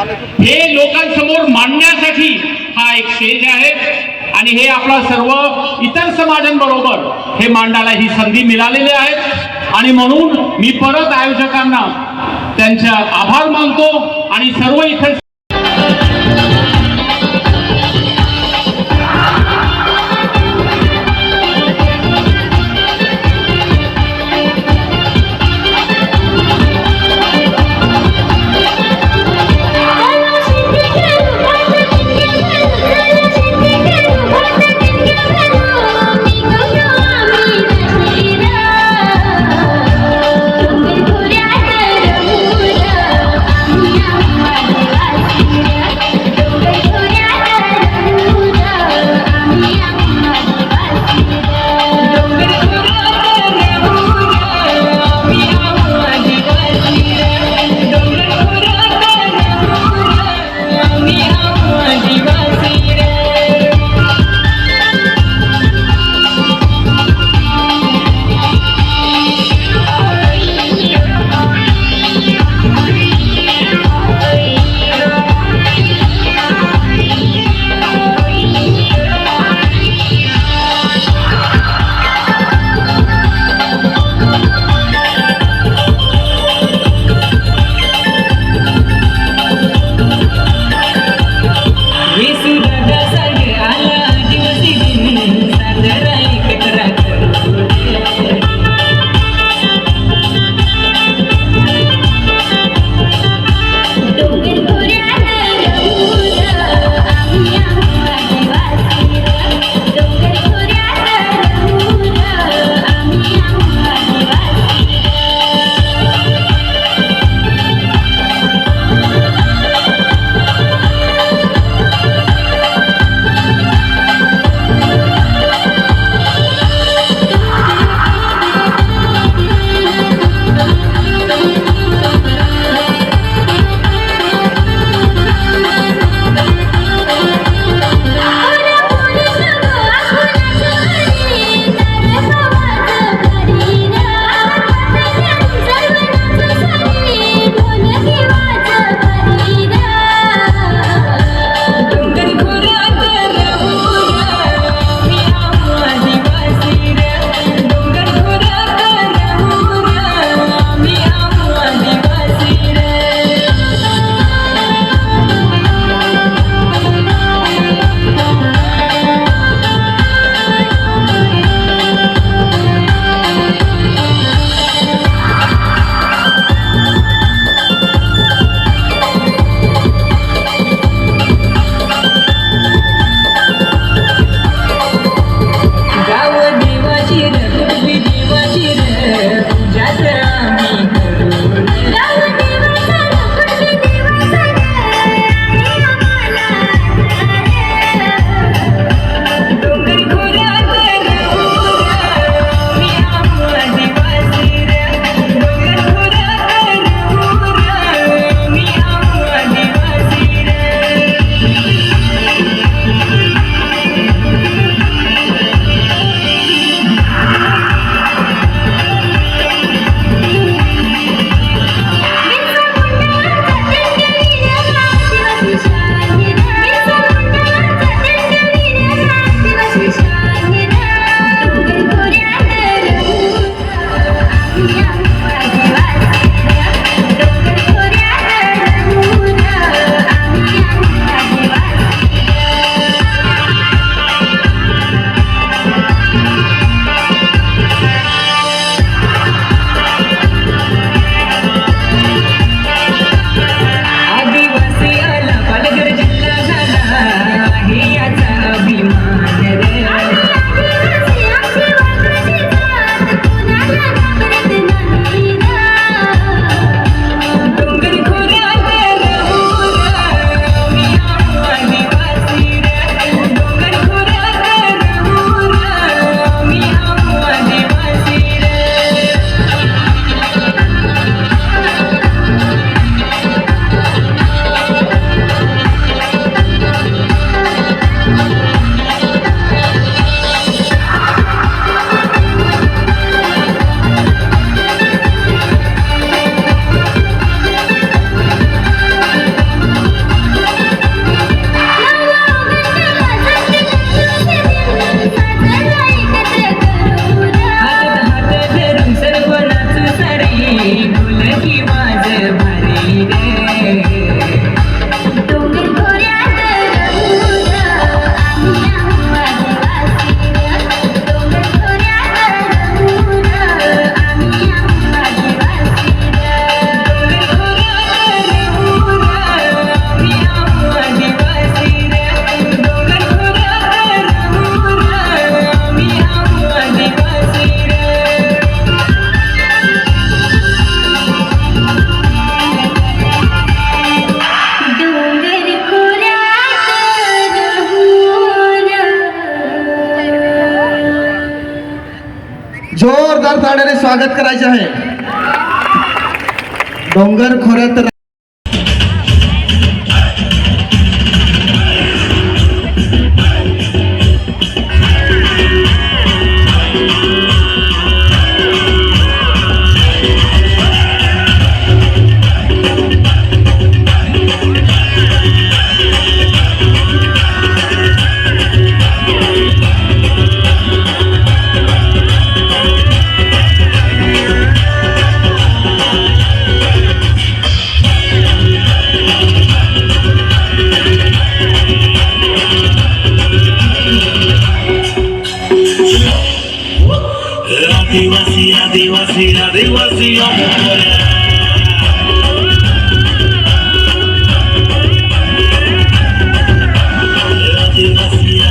हे लोकांसमोर मांडण्यासाठी हा एक स्टेज आहे आणि हे आपला सर्व इतर समाजांबरोबर हे मांडायला ही संधी मिळालेली आहे आणि म्हणून मी परत आयोजकांना त्यांचा आभार मानतो आणि सर्व इतर जोरदार स्वागत करायचे आहे. डोंगर खोऱ्यात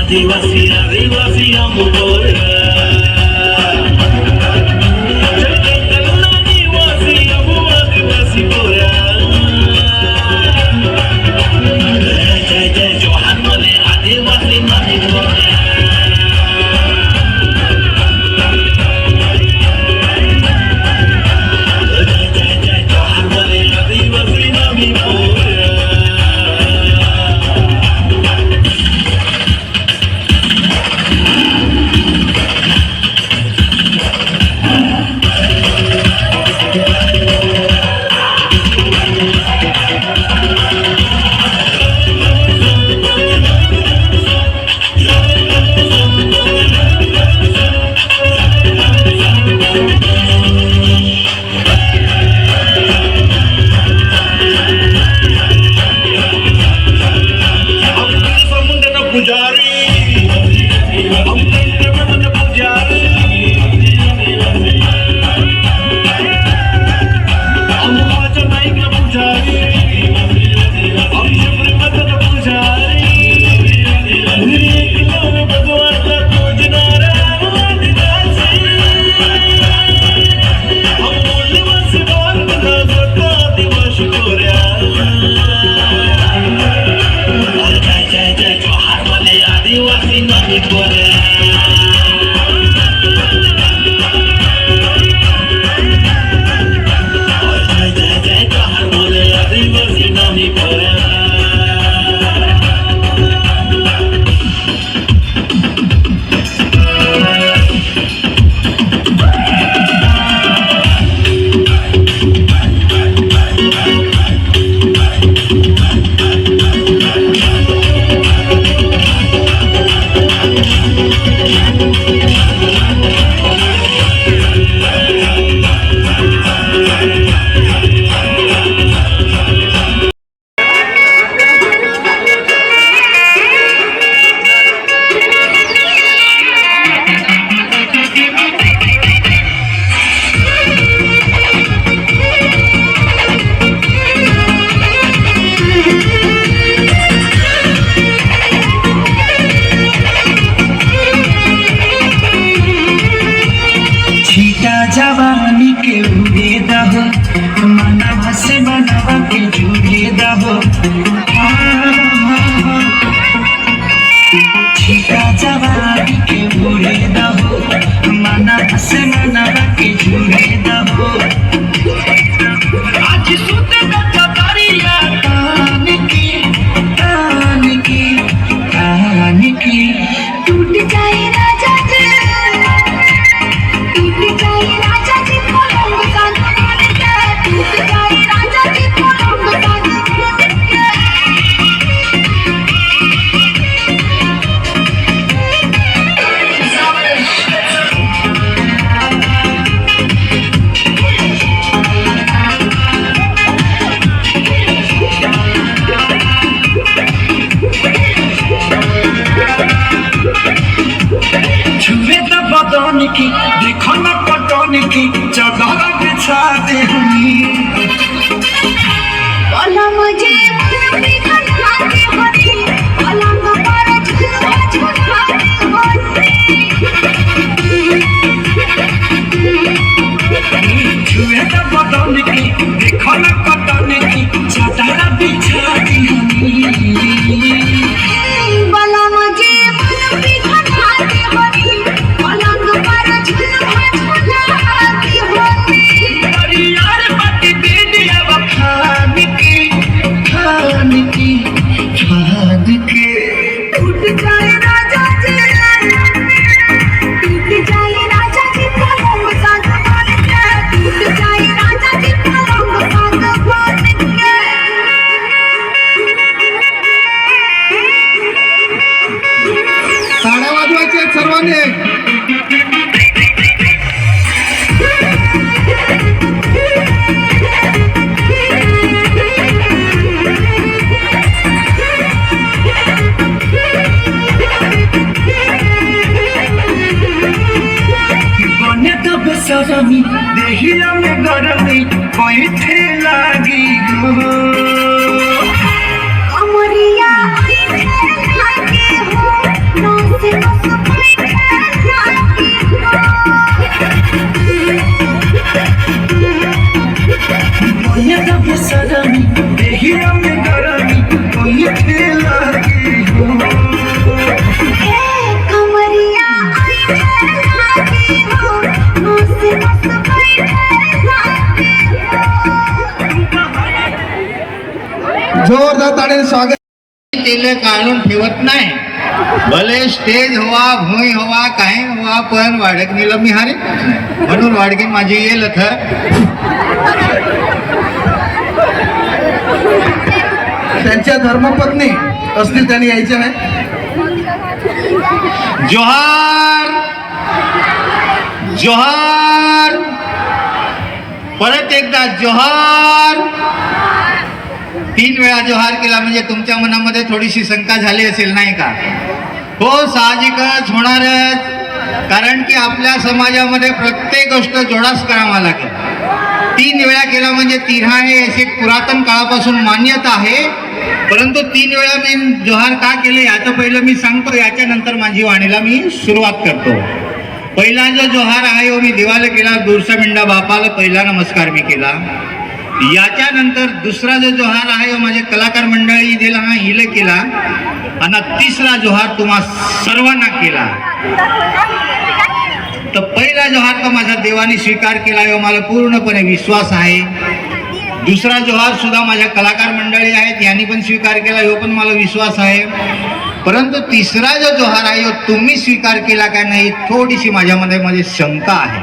आदिवासी जवानी के उड़े दहो मनवा से बनवा के जुड़े दहो छीटा जवानी के उड़े दहो मनवा से बनवा के जुड़े दहो आज सुत दरिया कान की टूट जाए राजा जी, टूट जाए राजा जी पलंग का, टूट जाए राजा जी पलंग का। पाहुणे. बन्यात बेसरमी देहिया में गरमी बैठे लागी गो अमरिया लागे हो नस नस बैठे लागे बन्यात बेसरमी देहिया में गरमी बैठे लागी गो कमरिया लागे हो नस नस बैठे लागे जोरदार ताळीने स्वागत. केले काढून ठेवत नाही. भले स्टेज हवा भुई हवा काही हवा पण वाडकणीला मी हारे म्हणून वाडकीन माझी येईल त्यांच्या धर्मपत्नी असतील त्यांनी यायचे नाही. जोहार जोहार परत एकदा जोहार. 3 वेळा जोहार केला म्हणजे तुमच्या मनामध्ये थोडीशी शंका झाली असेल नाही का? हो, साहजिकच होणारच. कारण की आपल्या समाजामध्ये प्रत्येक गोष्ट जोडास करावा लागेल. 3 वेळा केला म्हणजे तिऱ्हा हे असे पुरातन काळापासून मान्यता आहे. परंतु 3 वेळा मी जोहार का केले याचं पहिलं मी सांगतो, याच्यानंतर माझी वाणीला मी सुरुवात करतो. पहिला जो जोहार आहे हो मी देवाला केला, बिरसा मुंडा बापाला पहिला नमस्कार मी केला. याच्यानंतर दुसरा जो जोहार आहे हो माझे कलाकार मंडळी दिला हा हिले केला. आणि तिसरा जोहार तुम्हा सर्वांना केला. तर पहिला जोहार तर माझा देवाने स्वीकार केला हो मला पूर्णपणे विश्वास आहे. दुसरा जोहार सुद्धा माझ्या कलाकार मंडळी आहेत यांनी पण स्वीकार केला हो पण मला विश्वास आहे. परंतु तिसरा जो जोहार आहे हो तुम्ही स्वीकार केला का नाही थोडीशी माझ्यामध्ये शंका आहे.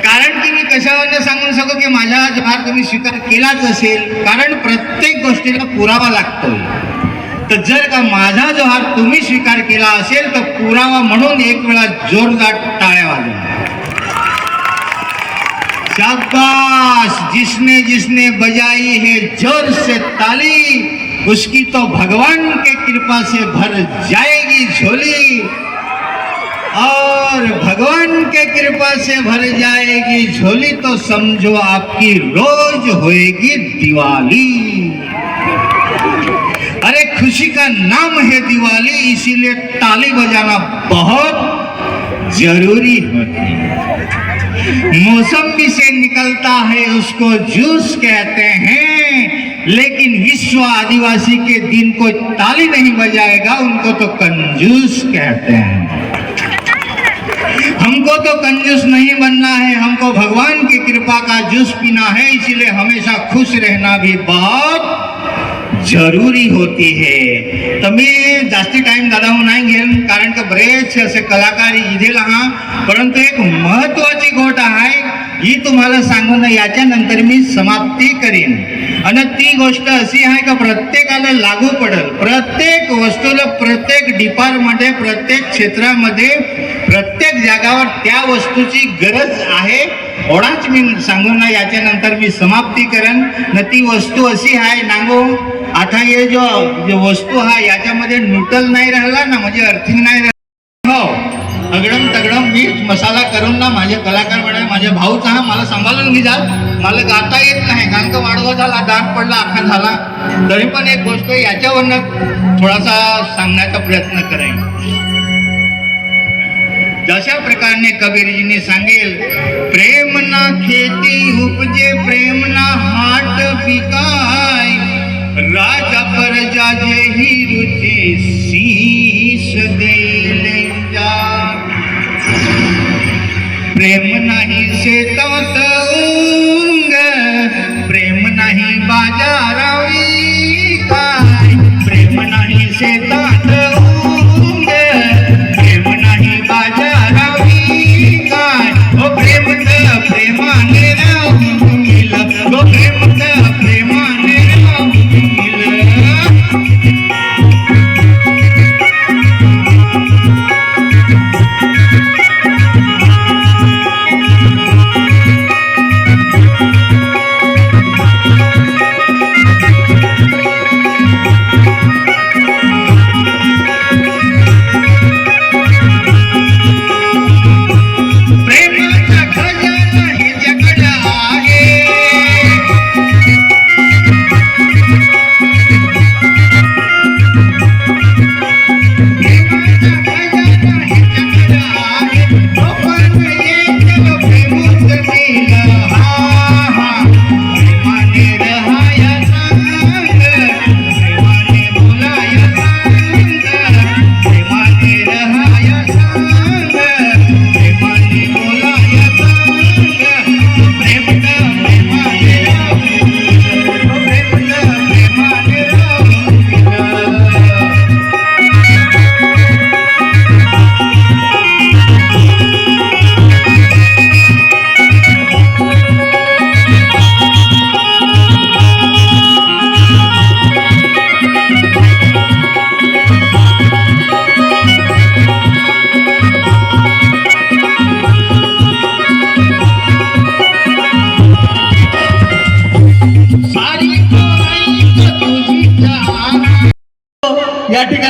कारण की मी कशावर सांगून शकतो की माझा जोहार तुम्ही स्वीकार केलाच असेल, कारण प्रत्येक गोष्टीला पुरावा लागतो. तर जर का माझा जोहार तुम्ही स्वीकार केला असेल तर पुरावा म्हणून एक वेळा जोरदार टाळ्या वाजवा. शाबाश. जिसने जिसने बजाई है जोर से ताली उसकी तो भगवान के कृपा से भर जाएगी झोली. और भगवान के कृपा से भर जाएगी झोली तो समझो आपकी रोज होएगी दिवाली. अरे खुशी का नाम है दिवाली, इसीलिए ताली बजाना बहुत जरूरी होती है. मौसमी से निकलता है उसको जूस कहते हैं, लेकिन विश्व आदिवासी के दिन को ताली नहीं बजाएगा उनको तो कंजूस कहते हैं. हमको तो कंजूस नहीं बनना है, हमको भगवान की कृपा का जूस पीना है. इसीलिए हमेशा खुश रहना भी बहुत जरुरी होती है. तर मी जास्ती टाइम दादा नाही घेईन कारण की बरेचसे असे कलाकार इथे लहा. परंतु एक महत्वाची गोष्ट आहे ही तुम्हाला सांगून याच्यानंतर मी समाप्ती करीन. आणि ती गोष्ट अशी आहे का प्रत्येकाला लागू पडेल. प्रत्येक वस्तूला प्रत्येक डिपार्टमध्ये प्रत्येक क्षेत्रामध्ये प्रत्येक जागावर त्या वस्तूची गरज आहे. एवढाच मी सांगून याच्यानंतर मी समाप्ती करेन. न ती वस्तू अशी आहे नांगो आता हे जो वस्तू हा याच्यामध्ये न्यूट्रल नाही राहिला ना म्हणजे अर्थिंग नाही राहिला. हो अगडम तगडम मी मसाला करून ना माझे कलाकार म्हणाले माझ्या भाऊचा हा मला सांभाळून घे जाल. मला गाता येत नाही कारण का वाढवा झाला दाट पडला अख्खा झाला. तरी पण एक गोष्ट याच्यावरनं थोडासा सांगण्याचा प्रयत्न करेन. जशा प्रकारने कबीरजीने सांगेल प्रेम ना खेती उपजे प्रेम ना हाट पिकाय राजा प्रजा जेही रुचे शीस देले जा. प्रेम नाही शेतात उंग प्रेम नाही बाजारावी काय. प्रेम नाही शेतात उंग प्रेम नाही बाजारावी काय. ओ प्रेम प्रेमाने राहून ओ प्रेम प्रेमाने राहून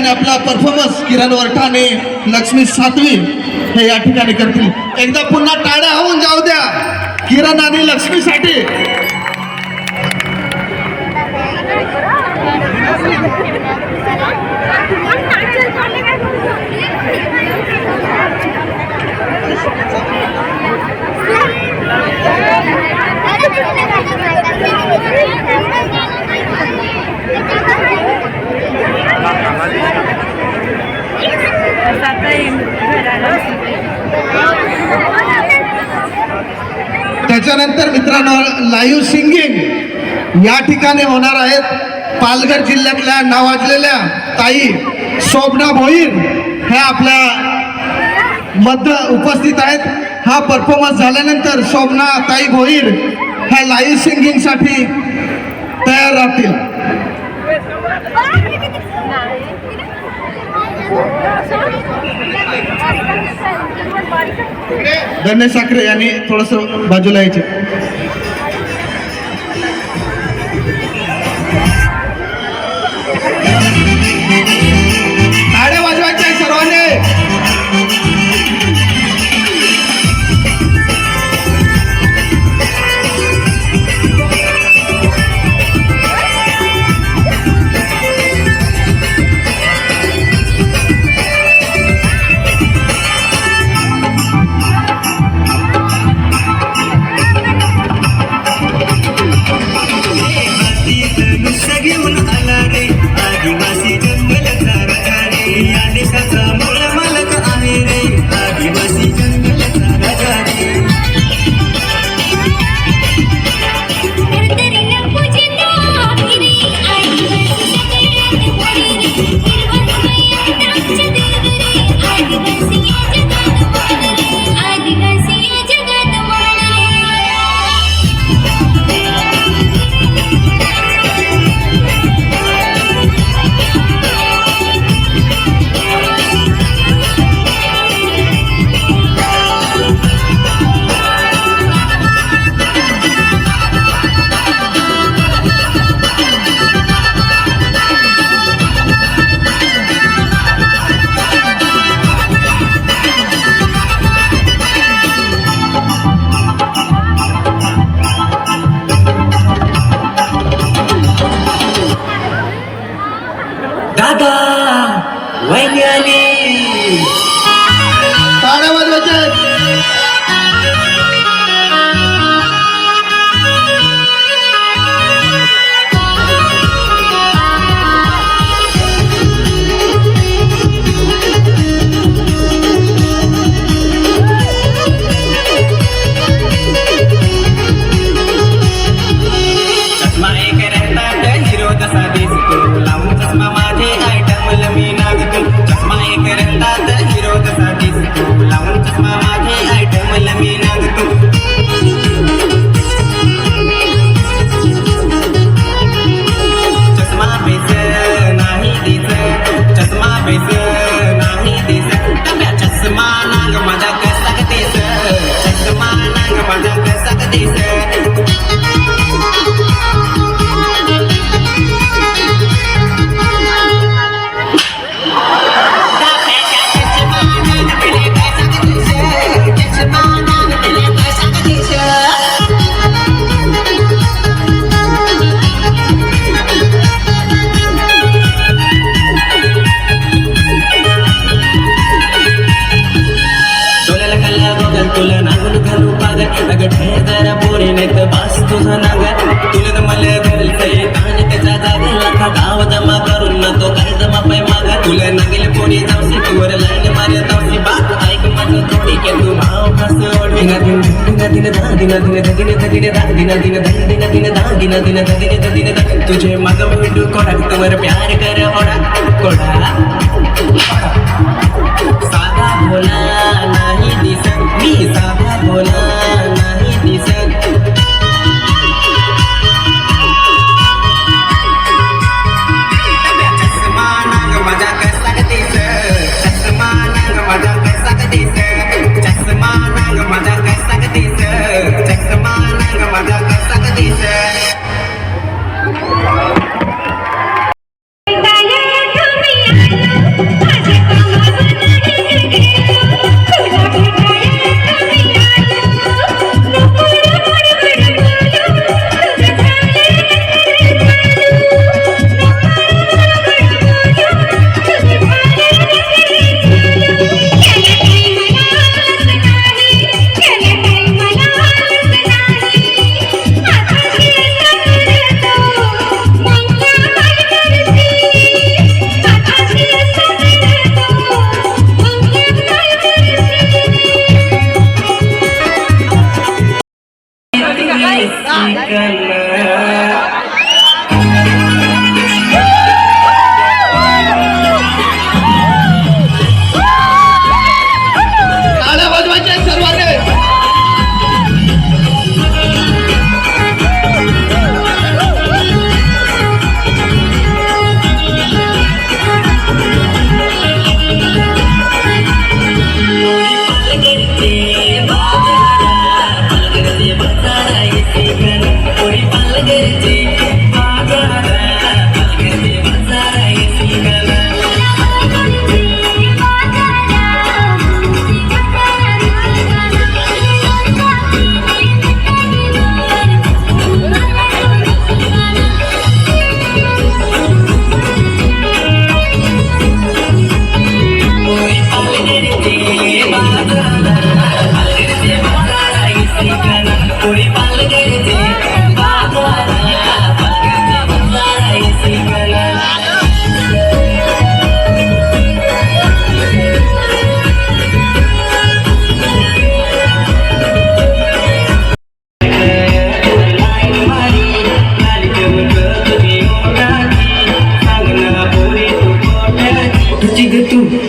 ठिकाणी आपला परफॉर्मन्स किरण वरठाणे, लक्ष्मी सातवी हे या ठिकाणी करतील. एकदा पुन्हा टाळ्या होऊन जाऊ द्या किरण आणि लक्ष्मीसाठी. त्याच्यानंतर मित्रांनो लाईव्ह सिंगिंग या ठिकाणी होणार आहेत. पालघर जिल्ह्यातल्या नावाजलेल्या ताई शोभना भोईर ह्या आपल्या मध्ये उपस्थित आहेत. हा परफॉर्मन्स झाल्यानंतर शोभना ताई भोईर ह्या लाईव्ह सिंगिंग साठी तयार राहतील. गणेश साखरे यांनी थोडस बाजूला यायचे. टाळ्या वाजवायच्या आहे सर्वांनी. घेऊन आला रे आदिवासी जंगलाचा राजा रे. या देशाचा मूळ मालक आहे रे आदिवासी जंगलाचा राजा रे. दादा वहिनी आली. टाळ्या वाजवायच्या आहेत. चष्मा एक रहता हिरो जसा दिसतो लावून चष्मा माझे आयटम मी नागतो. चष्मा एक रहता हिरो जसा दिसतो लावून चष्मा माझे आयटम मी नागतो. चष्मा बेस नाही दिस चष्मा बेस नाही दिस टप्या चष्मा नाग माझा कसा दिस चष्मा नाग माझा कसा दिस. तुला नागून घालू पागल अगं ठेदारा पोरी नाही तर बास तुझा नागर. तुला तर मला घरलंय ताण त्याचा जागा लाखा गाव जमा करून ना तो काय जमा पाय मागा. तुला नागेल पोरी जाऊसी तुवर लाईन मारे जाऊसी बात ऐक माझं थोडी के तू भाव कसं ओढ. दिन दिन दा दिन दिन दिन दिन दा दिन दिन दिन दिन दा दिन दिन दिन दिन तुझे मग भेटू कोडा तुवर प्यार कर ओढा कोडा. साधा भोला नाही दिसत मी साधा भोला नाही दिसत. चष्मा नाग माझा कसा दिस चष्मा नाग माझा कसा दिस चष्मा नाग माझा कसा दिस चष्मा नाग माझा कसा दिस. तुम्ही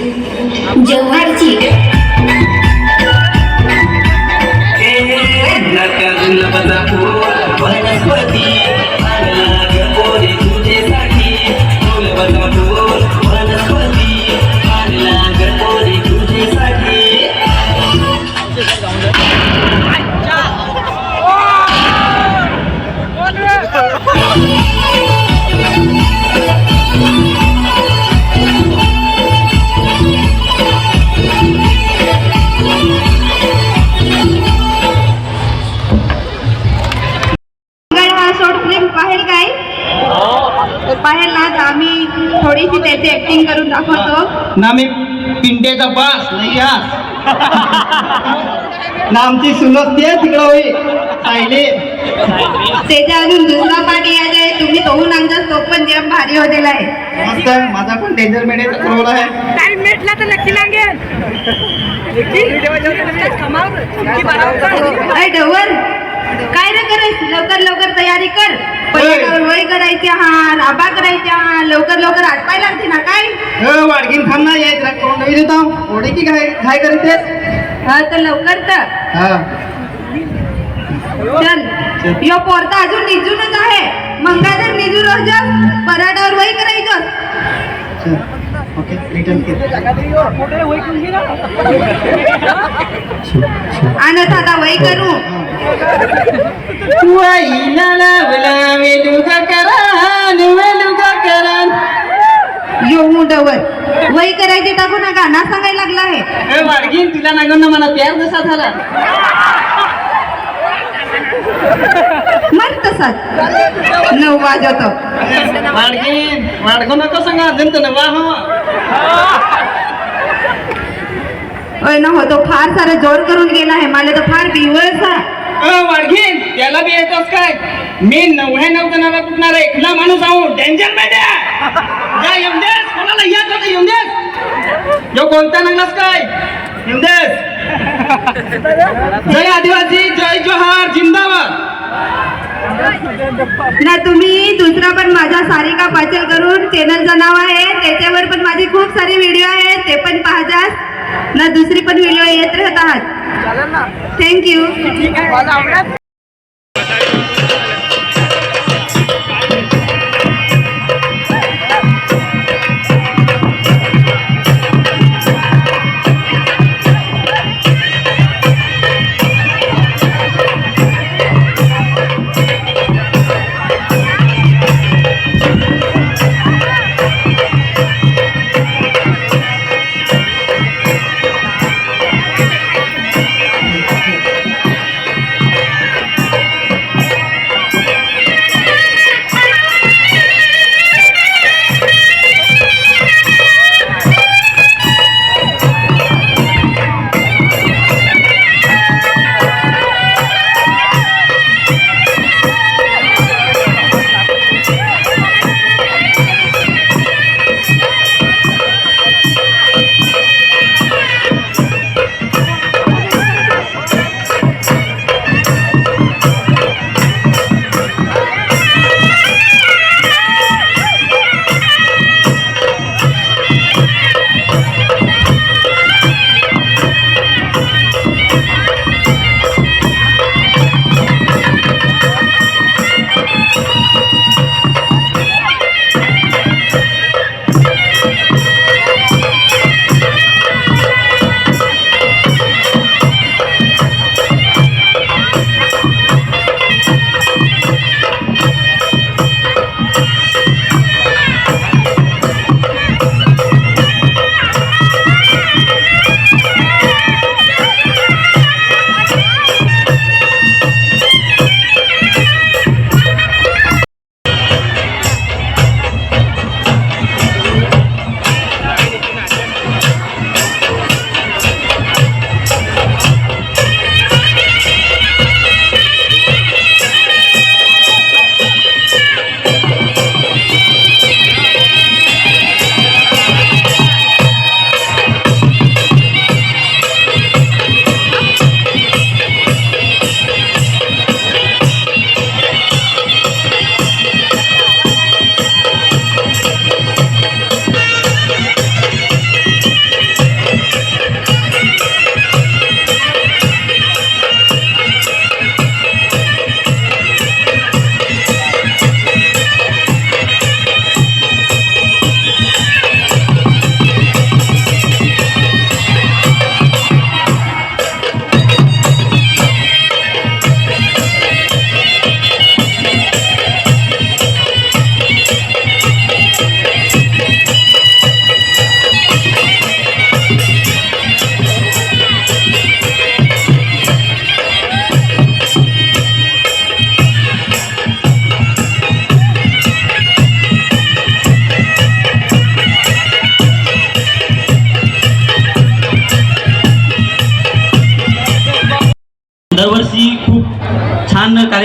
जव्हारची वनस्पती पोरे तुझेसाठी फुल बदापूर वनस्पती पोरे तुझेसाठी हा शॉर्ट फिल्म पाहेल काय पाहेल ना तर आम्ही थोडीशी त्याची ऍक्टिंग करून दाखवतो ना मी पिंटेचा बास नाही ना आमची सुनस्ती आहे तिकडं होई सायली त्याच्या अजून दुसरा पार्ट यायचा आहे तुम्ही तोहून आमचा तो पण जेम भारी होतेला आहे मस्त माझा पण डेंजर मेडेचा रोल आहे टाइम भेटला तर नक्की लागेल अरे डवर काय रे करायच लवकर लवकर तयारी कर पलीकडे वय करायचे हा राबा करायच्या हा लवकर लवकर आटपाय लागते ना काय वाडगीन खाना यायचं कोण नवी देता ओढे की काय काय करते हा तर लवकर तर हा चल यो पोरता अजून निजूनच आहे मंगा जर निजू रोज पराठावर वय करायचं ओके रिटर्न आणत आता वय करू यो मुंडवर वय करायचे टाकू नका ना सांगायला लागला आहे वाडगीन तिला नागन मला प्यार कसा झाला मग तसाच 9 वाजतो वाडगीन वाडगो नको सांगा अजून तर नवा ओय ना हो तो फार सारा जोर करून गेला आहे मला तर फार दिवस आहे वाडगीन त्याला बी येतोस काय मी 99 जणांना कुठणार एकला माणूस आहो डेंजर मध्ये जा येऊन देस कोणाला येत होतं येऊन देस जो कोणता नगलास काय येऊन देस जय आदिवासी जय जोहार जिंदाबाद ना तुम्ही दुसरा पण माझा सारिका पाचल करून चॅनलचं नाव आहे त्याच्यावर पण माझी खूप सारे व्हिडिओ आहेत ते पण पाहतात ना दुसरी पण व्हिडिओ येत राहतात थँक्यू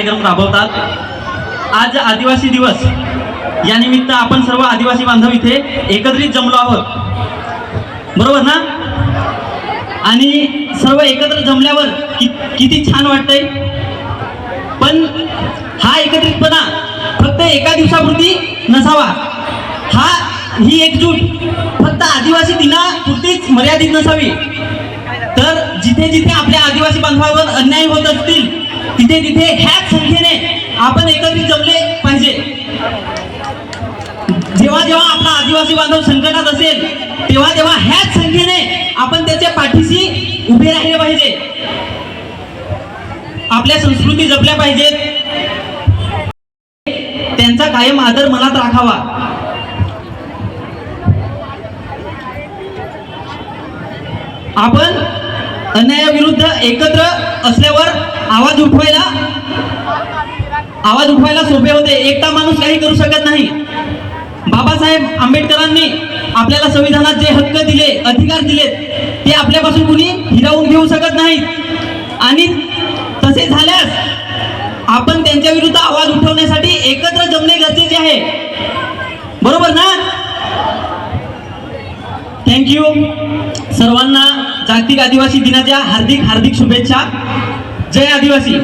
कार्यक्रम राबवतात. आज आदिवासी दिवस या निमित्त आपण सर्व आदिवासी बांधव इथे एकत्रित जमलो आहोत, बरोबर ना? आणि सर्व एकत्र जमल्यावर किती छान वाटतंय. पण हा एकत्रितपणा फक्त एका दिवसापुरती नसावा. ही एकजूट फक्त आदिवासी दिनापुरतीच मर्यादित नसावी, तर जिथे जिथे आपल्या आदिवासी बांधवांवर अन्याय होत असतील तिथे तिथे ह्याच संख्येने आपण एकत्रित जमले पाहिजे. जेव्हा जेव्हा आपला आदिवासी बांधव संकटात असेल तेव्हा तेव्हा ह्याच संख्येने आपण त्याच्या पाठीशी उभे राहिले पाहिजे. आपल्या संस्कृती जपल्या पाहिजेत, त्यांचा कायम आदर मनात राखावा. आपण अन्यायाविरुद्ध एकत्र असल्यावर आवाज उठवायला सोपे होते. एकटा माणूस काही करू शकत नाही. बाबासाहेब आंबेडकरांनी आपल्याला संविधानात जे हक्क दिले, अधिकार दिलेत, ते आपल्यापासून कुणी हिरावून घेऊ शकत नाहीत. आणि तसे झाल्यास आपण त्यांच्या विरुद्ध आवाज उठवण्यासाठी एकत्र जमणे गरजेचे आहे, बरोबर ना? थँक्यू. सर्वांना जागतिक आदिवासी दिनाच्या हार्दिक हार्दिक शुभेच्छा. जय आदिवासी.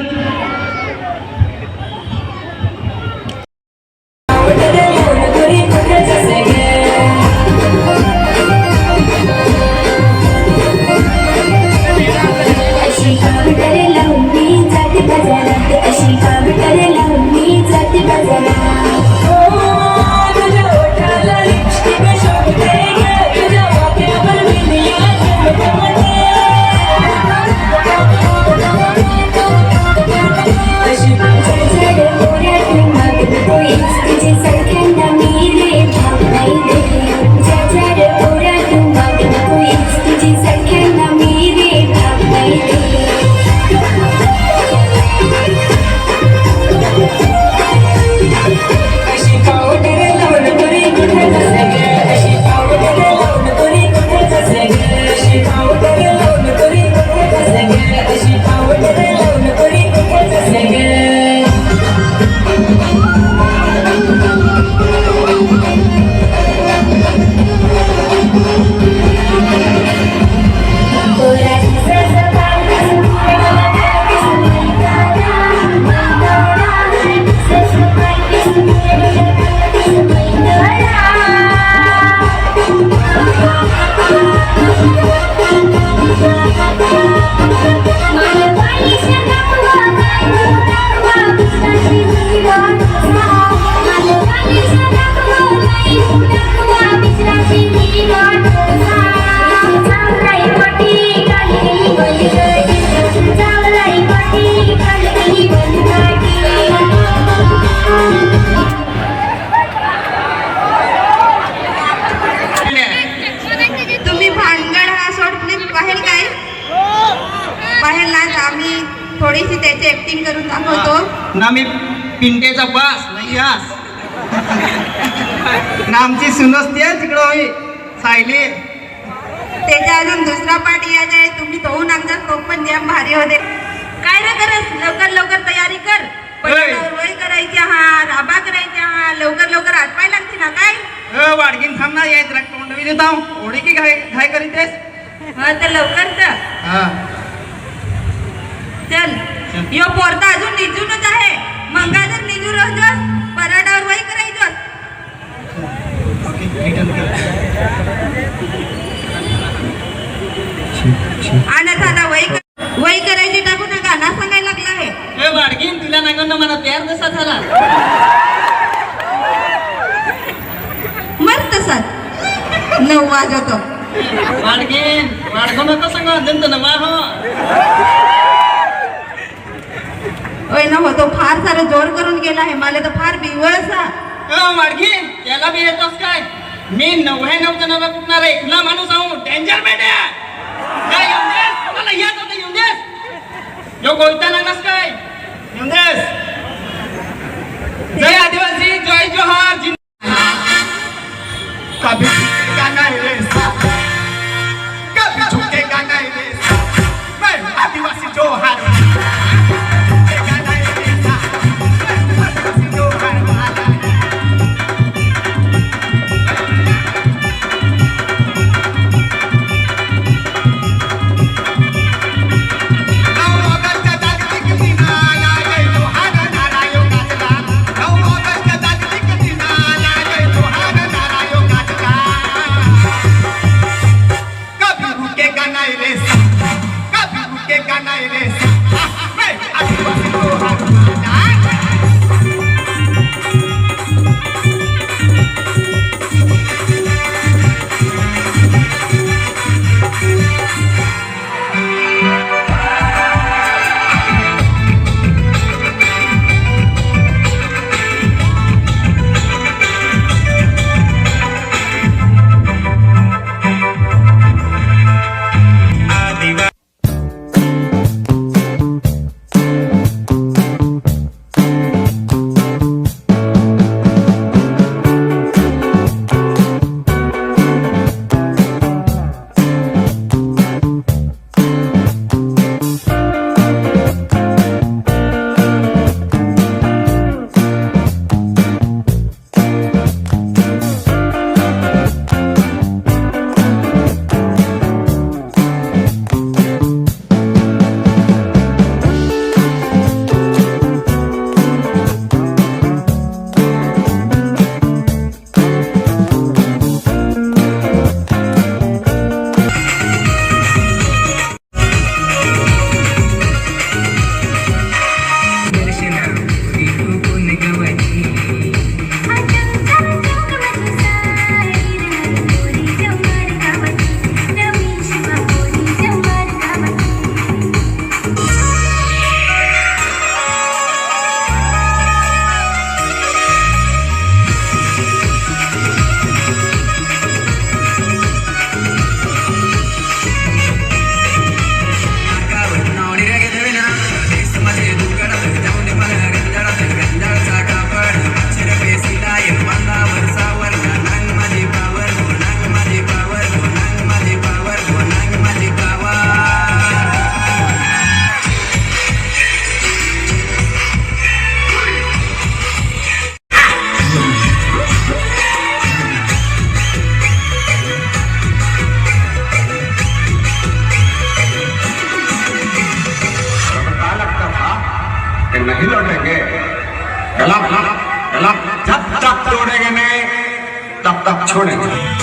थोडीशी त्याची ऍक्टिंग करून दाखवतो ना. मी पिंटेचा बास नाही आस ना. आमची सुनसती आहे तिकडं होई सायली. त्याच्या अजून दुसरा पार्ट यायचा आहे. तुम्ही तो नागदा तो पण द्या, भारी होते. काय रे करस, लवकर लवकर तयारी कर. वय करायची हा, राबा करायच्या हा, लवकर लवकर आटवाय लागते ना. काय वाडगीन थांबणार यायच रक्त तोंडवी देता ओढी की घाय करीतेस. हा तर लवकर तर चल. यो पोरता अजून निजूनच आहे. मंगा जर निजू राहतोस पराठावर वय करायचं. आणि दादा वय करायची टाकू ना. गाणं सांगायला लागला आहे. वाडगीन तुला नागन मला प्यार कसा झाला. मस्त तसाच 9 वाजतो. वाडगीन वाडगो नको सांगा जंत ना मा हो. ओय ना हो, तो फार सारं जोर करून गेला आहे. मला तर फार बिवळसा. वाडगीन त्याला बी येतोस काय. मी 99 जणांना कुठणार आहे. तुला माणूस आहो डेंजर बेड्या. काय येऊन देस मला येत होतं. येऊन देस यो गोयता नागस काय. येऊन देस. जय आदिवासी, जय जोहार. कभी झुकेगा नहीं रे साथ, कभी झुकेगा नहीं रे साथ. मैं आदिवासी जोहार. झुकेगा नहीं रे साथ. जब तक तोड़ेंगे नहीं तब तक छोड़ेंगे।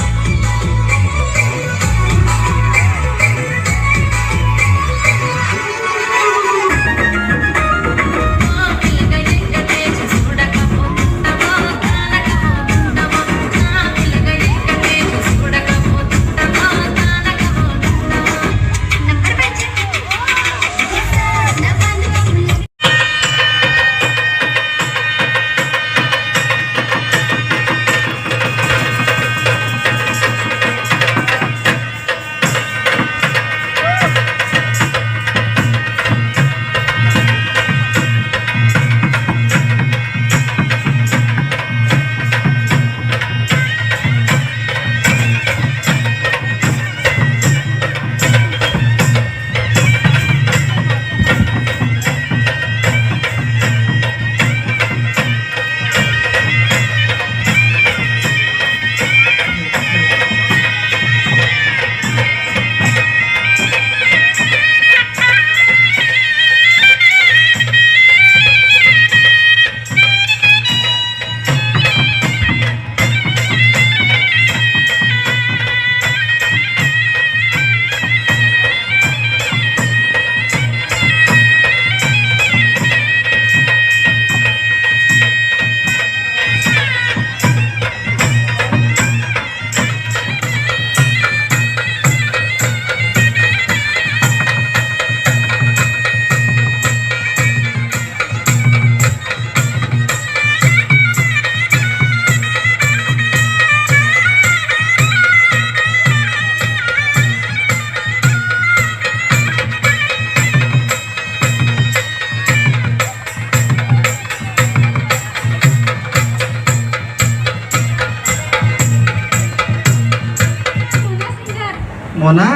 मोना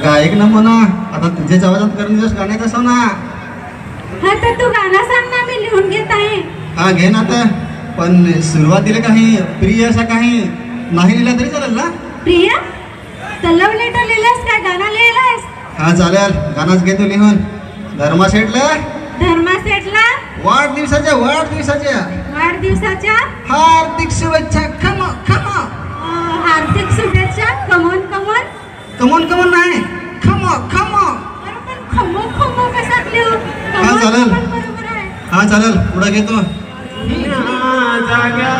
गायक ना मोना, आता तुझ्याच आवाजात करून दिवस गाण्यात असो ना. हा तर तू गाणं सांग ना, मी लिहून घेत आहे. हा घे ना आता, पण सुरुवातीला काही प्रिय असा काही नाही लिहिला तरी चालेल ना. प्रिया तल्लव लेटर लिहिलास काय, गाणं लिहिलास? हा चालेल, गाणंच घे तू लिहून. धर्मा सेटला धर्मा सेटला वाढदिवसाच्या वाढदिवसाच्या हार्दिक शुभेच्छा. खम खम हार्दिक शुभेच्छा. कमोन कमोन कमोन नाही, खम खम. खमो खमो कसा लिहू? हा चालेल, बरोबर आहे. हा चालेल, पुढे घेतो. जाग्या